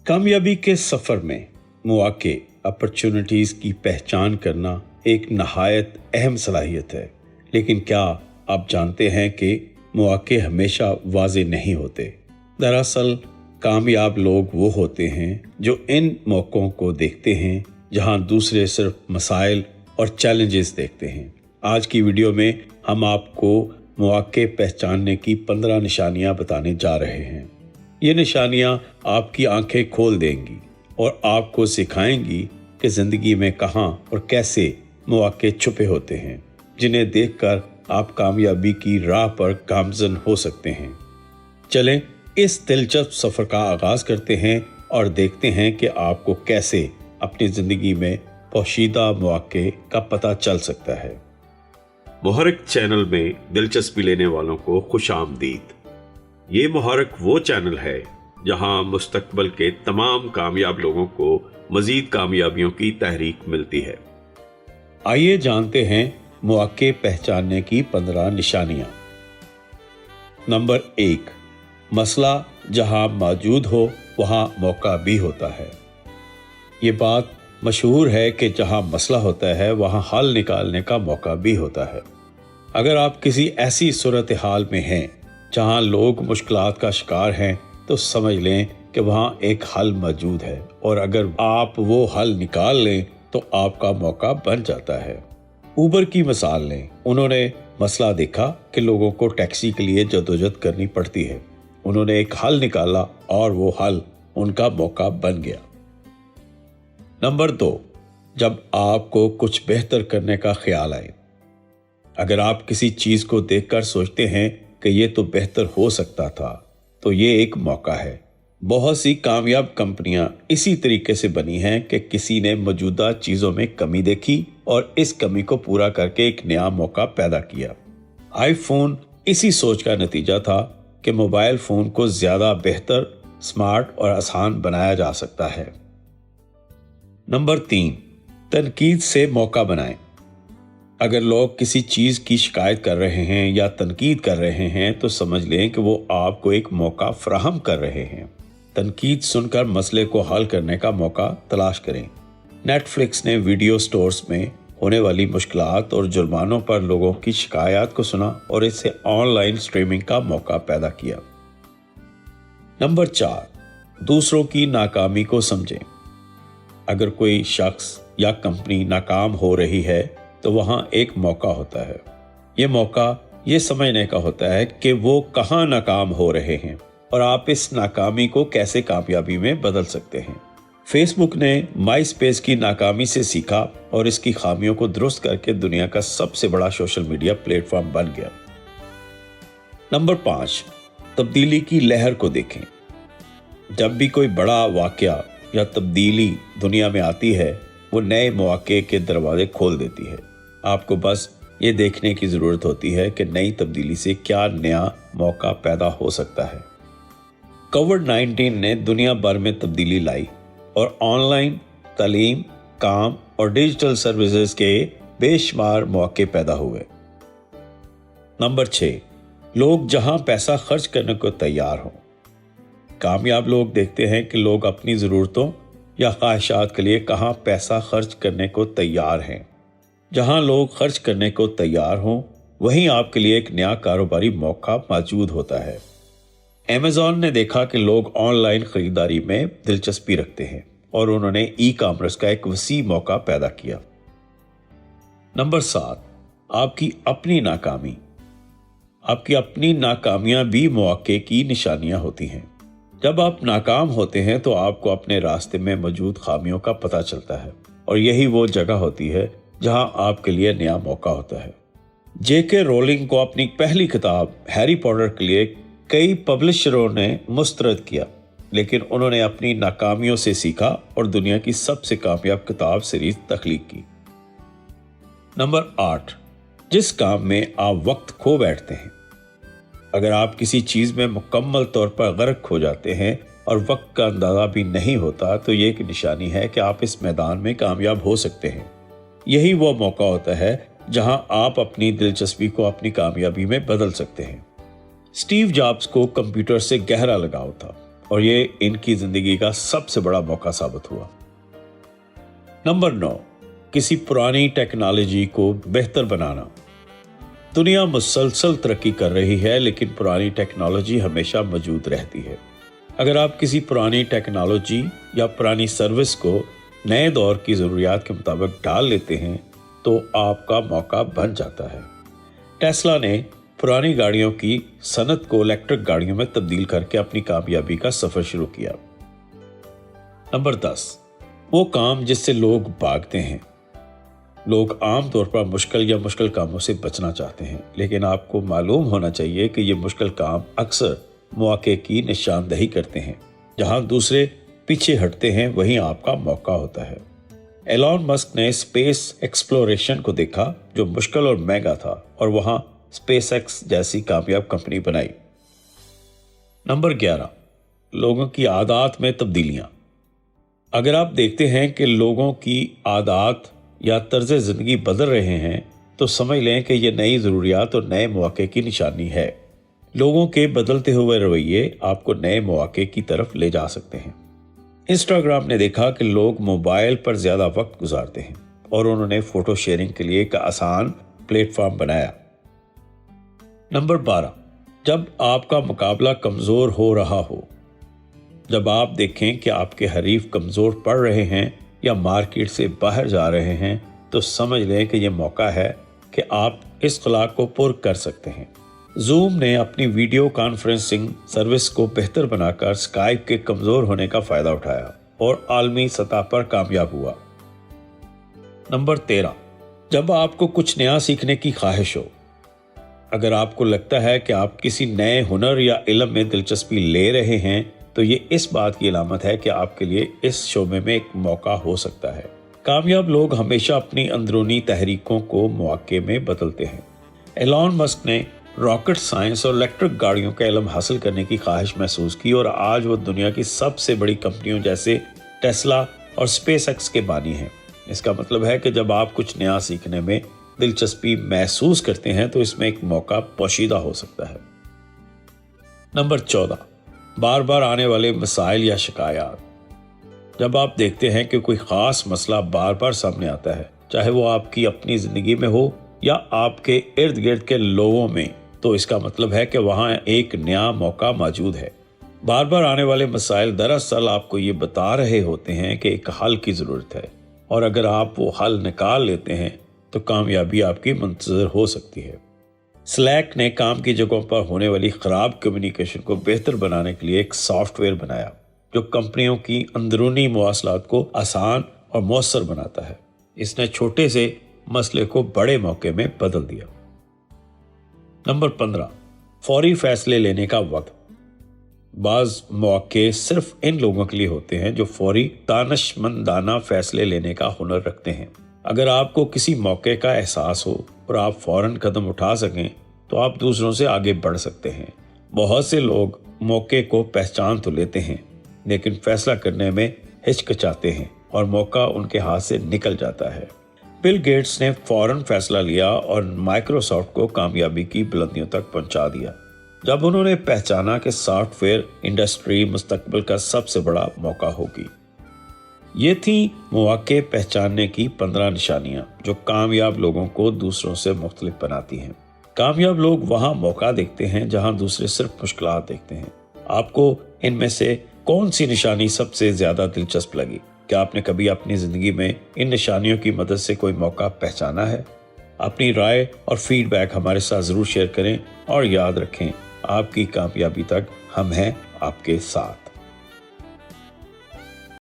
कामयाबी के सफ़र में मौके अपॉर्चुनिटीज़ की पहचान करना एक नहायत अहम सलाहियत है, लेकिन क्या आप जानते हैं कि मौके हमेशा वाज़े नहीं होते। दरअसल कामयाब लोग वो होते हैं जो इन मौक़ों को देखते हैं जहां दूसरे सिर्फ मसाइल और चैलेंजेस देखते हैं। आज की वीडियो में हम आपको मौके पहचानने की 15 निशानियां बताने जा रहे हैं। ये निशानियां आपकी आंखें खोल देंगी और आपको सिखाएंगी कि ज़िंदगी में कहां और कैसे मौके छुपे होते हैं, जिन्हें देखकर आप कामयाबी की राह पर गामज़न हो सकते हैं। चलें इस दिलचस्प सफ़र का आगाज़ करते हैं और देखते हैं कि आपको कैसे अपनी ज़िंदगी में पोशीदा मौके का पता चल सकता है। मुहर्रिक चैनल में दिलचस्पी लेने वालों को खुश आमदीद। ये मुहर्रिक वो चैनल है जहां मुस्तकबिल के तमाम कामयाब लोगों को मज़ीद कामयाबियों की तहरीक मिलती है। आइए जानते हैं मौके पहचानने की 15 निशानियां। नंबर 1, मसला जहां मौजूद हो वहां मौका भी होता है। ये बात मशहूर है कि जहां मसला होता है वहां हल निकालने का मौका भी होता है। अगर आप किसी ऐसी सूरत हाल में हैं जहां लोग मुश्किलात का शिकार हैं तो समझ लें कि वहां एक हल मौजूद है, और अगर आप वो हल निकाल लें तो आपका मौका बन जाता है। ऊबर की मिसाल लें। उन्होंने मसला देखा कि लोगों को टैक्सी के लिए जदोजहद करनी पड़ती है। उन्होंने एक हल निकाला और वो हल उनका मौका बन गया। नंबर 2, जब आपको कुछ बेहतर करने का ख्याल आए। अगर आप किसी चीज़ को देखकर सोचते हैं कि ये तो बेहतर हो सकता था, तो ये एक मौका है। बहुत सी कामयाब कंपनियां इसी तरीके से बनी हैं कि किसी ने मौजूदा चीज़ों में कमी देखी और इस कमी को पूरा करके एक नया मौका पैदा किया। आईफोन इसी सोच का नतीजा था कि मोबाइल फ़ोन को ज़्यादा बेहतर, स्मार्ट और आसान बनाया जा सकता है। नंबर 3, तनकीद से मौका बनाएं। अगर लोग किसी चीज़ की शिकायत कर रहे हैं या तनकीद कर रहे हैं तो समझ लें कि वो आपको एक मौका फराहम कर रहे हैं। तनकीद सुनकर मसले को हल करने का मौका तलाश करें। नेटफ्लिक्स ने वीडियो स्टोर्स में होने वाली मुश्किलात और जुर्मानों पर लोगों की शिकायत को सुना और इससे ऑनलाइन स्ट्रीमिंग का मौका पैदा किया। नंबर 4, दूसरों की नाकामी को समझें। अगर कोई शख्स या कंपनी नाकाम हो रही है तो वहाँ एक मौका होता है। ये मौका ये समझने का होता है कि वो कहाँ नाकाम हो रहे हैं और आप इस नाकामी को कैसे कामयाबी में बदल सकते हैं। फेसबुक ने माई स्पेस की नाकामी से सीखा और इसकी खामियों को दुरुस्त करके दुनिया का सबसे बड़ा सोशल मीडिया प्लेटफॉर्म बन गया। नंबर 5, तब्दीली की लहर को देखें। जब भी कोई बड़ा वाकया या तब्दीली दुनिया में आती है वो नए मौके के दरवाजे खोल देती है। आपको बस ये देखने की ज़रूरत होती है कि नई तब्दीली से क्या नया मौका पैदा हो सकता है। कोविड-19 ने दुनिया भर में तब्दीली लाई और ऑनलाइन तालीम, काम और डिजिटल सर्विसेज के बेशुमार मौके पैदा हुए। नंबर 6, लोग जहां पैसा खर्च करने को तैयार हों। कामयाब लोग देखते हैं कि लोग अपनी ज़रूरतों या ख्वाहिशात के लिए कहां पैसा खर्च करने को तैयार हैं। जहां लोग खर्च करने को तैयार हों वहीं आपके लिए एक नया कारोबारी मौका मौजूद होता है। अमेज़न ने देखा कि लोग ऑनलाइन खरीदारी में दिलचस्पी रखते हैं और उन्होंने ई कॉमर्स का एक वसी मौका पैदा किया। नंबर 7, आपकी अपनी नाकामी। आपकी अपनी नाकामियां भी मौके की निशानियां होती हैं। जब आप नाकाम होते हैं तो आपको अपने रास्ते में मौजूद खामियों का पता चलता है और यही वो जगह होती है जहां आपके लिए नया मौका होता है। जेके रोलिंग को अपनी पहली किताब हैरी पॉटर के लिए कई पब्लिशरों ने मुस्तरद किया, लेकिन उन्होंने अपनी नाकामियों से सीखा और दुनिया की सबसे कामयाब किताब सीरीज तख्लीक की। नंबर 8, जिस काम में आप वक्त खो बैठते हैं। अगर आप किसी चीज़ में मुकम्मल तौर पर गर्क हो जाते हैं और वक्त का अंदाज़ा भी नहीं होता तो ये एक निशानी है कि आप इस मैदान में कामयाब हो सकते हैं। यही वो मौका होता है जहां आप अपनी दिलचस्पी को अपनी कामयाबी में बदल सकते हैं। स्टीव जॉब्स को कंप्यूटर से गहरा लगाव था और ये इनकी जिंदगी का सबसे बड़ा मौका साबित हुआ। नंबर 9, किसी पुरानी टेक्नोलॉजी को बेहतर बनाना। दुनिया मुसलसल तरक्की कर रही है, लेकिन पुरानी टेक्नोलॉजी हमेशा मौजूद रहती है। अगर आप किसी पुरानी टेक्नोलॉजी या पुरानी सर्विस को नए दौर की ज़रूरियात के मुताबिक डाल लेते हैं तो आपका मौका बन जाता है। टेस्ला ने पुरानी गाड़ियों की सनत को इलेक्ट्रिक गाड़ियों में तब्दील करके अपनी कामयाबी का सफ़र शुरू किया। नंबर 10, वो काम जिससे लोग भागते हैं। लोग आम तौर पर मुश्किल कामों से बचना चाहते हैं, लेकिन आपको मालूम होना चाहिए कि ये मुश्किल काम अक्सर मौके की निशानदही करते हैं। जहां दूसरे पीछे हटते हैं, वहीं आपका मौका होता है। एलॉन मस्क ने स्पेस एक्सप्लोरेशन को देखा, जो मुश्किल और महंगा था, और वहां स्पेस एक्स जैसी कामयाब कंपनी बनाई। नंबर 11, लोगों की आदत में तब्दीलियां। अगर आप देखते हैं कि लोगों की आदत या तर्ज ज़िंदगी बदल रहे हैं, तो समझ लें कि यह नई ज़रूरियात और नए मौके की निशानी है। लोगों के बदलते हुए रवैये आपको नए मौके की तरफ ले जा सकते हैं। इंस्टाग्राम ने देखा कि लोग मोबाइल पर ज़्यादा वक्त गुजारते हैं और उन्होंने फ़ोटो शेयरिंग के लिए एक आसान प्लेटफॉर्म बनाया। नंबर 12, जब आपका मुकाबला कमज़ोर हो रहा हो। जब आप देखें कि आपके हरीफ कमज़ोर पड़ रहे हैं या मार्केट से बाहर जा रहे हैं, तो समझ लें कि यह मौका है कि आप इस खला को पुर कर सकते हैं। जूम ने अपनी वीडियो कॉन्फ्रेंसिंग सर्विस को बेहतर बनाकर स्काइप के कमज़ोर होने का फ़ायदा उठाया और आलमी सतह पर कामयाब हुआ। नंबर 13, जब आपको कुछ नया सीखने की ख्वाहिश हो। अगर आपको लगता है कि आप किसी नए हुनर या इल्म में दिलचस्पी ले रहे हैं, तो ये इस बात की अलामत है कि आपके लिए इस शोबे में एक मौका हो सकता है। कामयाब लोग हमेशा अपनी अंदरूनी तहरीकों को मौके में बदलते हैं। एलॉन मस्क ने रॉकेट साइंस और इलेक्ट्रिक गाड़ियों का इल्म हासिल करने की ख्वाहिश महसूस की और आज वो दुनिया की सबसे बड़ी कंपनियों जैसे टेस्ला और स्पेस एक्स के बानी हैं। इसका मतलब है कि जब आप कुछ नया सीखने में दिलचस्पी महसूस करते हैं, तो इसमें एक मौका पोशीदा हो सकता है। नंबर 14, बार बार आने वाले मसाइल या शिकायत। जब आप देखते हैं कि कोई ख़ास मसला बार बार सामने आता है, चाहे वो आपकी अपनी ज़िंदगी में हो या आपके इर्द गिर्द के लोगों में, तो इसका मतलब है कि वहाँ एक नया मौका मौजूद है। बार बार आने वाले मसाइल दरअसल आपको ये बता रहे होते हैं कि एक हल की ज़रूरत है, और अगर आप वो हल निकाल लेते हैं तो कामयाबी आपकी मुंतज़र हो सकती है। स्लैक ने काम की जगहों पर होने वाली ख़राब कम्युनिकेशन को बेहतर बनाने के लिए एक सॉफ्टवेयर बनाया जो कंपनियों की अंदरूनी मवासलात को आसान और मौसर बनाता है। इसने छोटे से मसले को बड़े मौके में बदल दिया। नंबर 15, फौरी फैसले लेने का वक्त। बाज़ मौके सिर्फ इन लोगों के लिए होते हैं जो फौरी दानिशमंदाना फैसले लेने का हुनर रखते हैं। अगर आपको किसी मौके का एहसास हो और आप फौरन कदम उठा सकें, तो आप दूसरों से आगे बढ़ सकते हैं। बहुत से लोग मौके को पहचान तो लेते हैं, लेकिन फैसला करने में हिचकिचाते हैं और मौका उनके हाथ से निकल जाता है। बिल गेट्स ने फौरन फैसला लिया और माइक्रोसॉफ्ट को कामयाबी की बुलंदियों तक पहुंचा दिया, जब उन्होंने पहचाना कि सॉफ्टवेयर इंडस्ट्री मुस्तकबिल का सबसे बड़ा मौका होगी। ये थी मौके पहचानने की 15 निशानियां जो कामयाब लोगों को दूसरों से मुख्तलिफ बनाती हैं। कामयाब लोग वहां मौका देखते हैं जहां दूसरे सिर्फ मुश्किलात देखते हैं। आपको इनमें से कौन सी निशानी सबसे ज्यादा दिलचस्प लगी? क्या आपने कभी अपनी जिंदगी में इन निशानियों की मदद से कोई मौका पहचाना है? अपनी राय और फीडबैक हमारे साथ जरूर शेयर करें और याद रखें, आपकी कामयाबी तक हम हैं आपके साथ।